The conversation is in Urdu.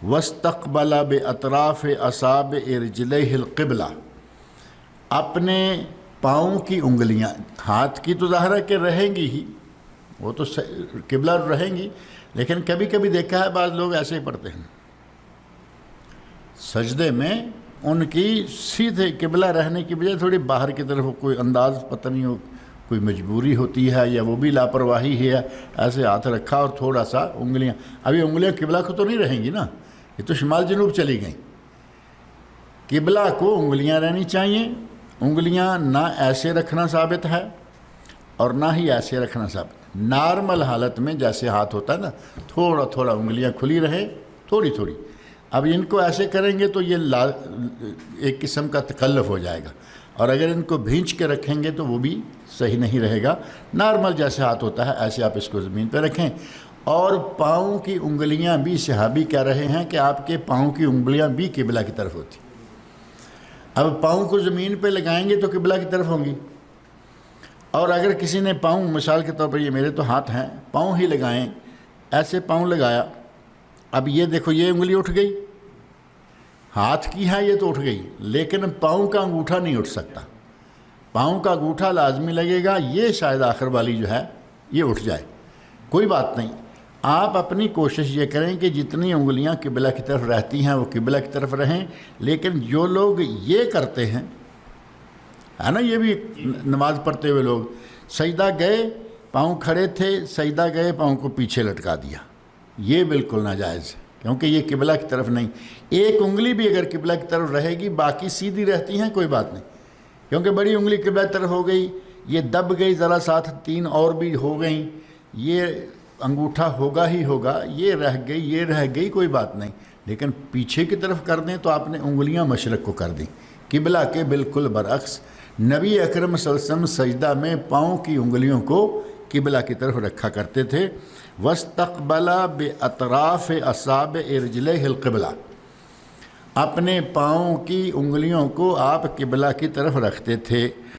وَاسْتَقْبَلَ بِأَطْرَافِ أَصَابِعِ رِجْلَيْهِ الْقِبْلَةَ، اپنے پاؤں کی انگلیاں، ہاتھ کی تو ظاہر ہے کہ رہیں گی ہی، وہ تو قبلہ رہیں گی، لیکن کبھی کبھی دیکھا ہے بعض لوگ ایسے ہی پڑھتے ہیں سجدے میں، ان کی سیدھے قبلہ رہنے کی بجائے تھوڑی باہر کی طرف کوئی انداز پتہ نہیں ہو، کوئی مجبوری ہوتی ہے یا وہ بھی لاپرواہی ہے، ایسے ہاتھ رکھا اور تھوڑا سا انگلیاں، ابھی انگلیاں قبلہ کو تو نہیں رہیں گی نا، یہ تو شمال جنوب چلی گئیں۔ قبلہ کو انگلیاں رہنی چاہیے، انگلیاں نہ ایسے رکھنا ثابت ہے اور نہ ہی ایسے رکھنا ثابت، نارمل حالت میں جیسے ہاتھ ہوتا ہے نا، تھوڑا تھوڑا انگلیاں کھلی رہے، تھوڑی تھوڑی۔ اب ان کو ایسے کریں گے تو یہ ایک قسم کا تکلف ہو جائے گا، اور اگر ان کو بھینچ کے رکھیں گے تو وہ بھی صحیح نہیں رہے گا۔ نارمل جیسے ہاتھ ہوتا ہے ایسے آپ اس کو زمین پہ رکھیں، اور پاؤں کی انگلیاں بھی، صحابی کہہ رہے ہیں کہ آپ کے پاؤں کی انگلیاں بھی قبلہ کی طرف ہوتی۔ اب پاؤں کو زمین پہ لگائیں گے تو قبلہ کی طرف ہوں گی، اور اگر کسی نے پاؤں، مثال کے طور پر یہ میرے تو ہاتھ ہیں، پاؤں ہی لگائیں، ایسے پاؤں لگایا، اب یہ دیکھو یہ انگلی اٹھ گئی، ہاتھ کی ہے یہ تو اٹھ گئی، لیکن پاؤں کا انگوٹھا نہیں اٹھ سکتا، پاؤں کا انگوٹھا لازمی لگے گا، یہ شاید آخر والی جو ہے یہ اٹھ جائے، کوئی بات نہیں۔ آپ اپنی کوشش یہ کریں کہ جتنی انگلیاں قبلہ کی طرف رہتی ہیں وہ قبلہ کی طرف رہیں، لیکن جو لوگ یہ کرتے ہیں، ہے نا، یہ بھی نماز پڑھتے ہوئے لوگ سجدہ گئے، پاؤں کھڑے تھے، سجدہ گئے، پاؤں کو پیچھے لٹکا دیا، یہ بالکل ناجائز ہے، کیونکہ یہ قبلہ کی طرف نہیں۔ ایک انگلی بھی اگر قبلہ کی طرف رہے گی، باقی سیدھی رہتی ہیں، کوئی بات نہیں، کیونکہ بڑی انگلی قبلہ کی طرف ہو گئی، یہ دب گئی ذرا، ساتھ تین اور بھی ہو گئیں، یہ انگوٹھا ہوگا ہی ہوگا، یہ رہ گئی، یہ رہ گئی، کوئی بات نہیں، لیکن پیچھے کی طرف کر دیں تو آپ نے انگلیاں مشرق کو کر دیں، قبلہ کے بالکل برعکس۔ نبی اکرم صلی اللہ علیہ وسلم سجدہ میں پاؤں کی انگلیوں کو قبلہ کی طرف رکھا کرتے تھے۔ وَاسْتَقْبَلَ بِأَطْرَافِ أَصَابِعِ رِجْلَيْهِ الْقِبْلَةَ، اپنے پاؤں کی انگلیوں کو آپ قبلہ کی طرف رکھتے تھے۔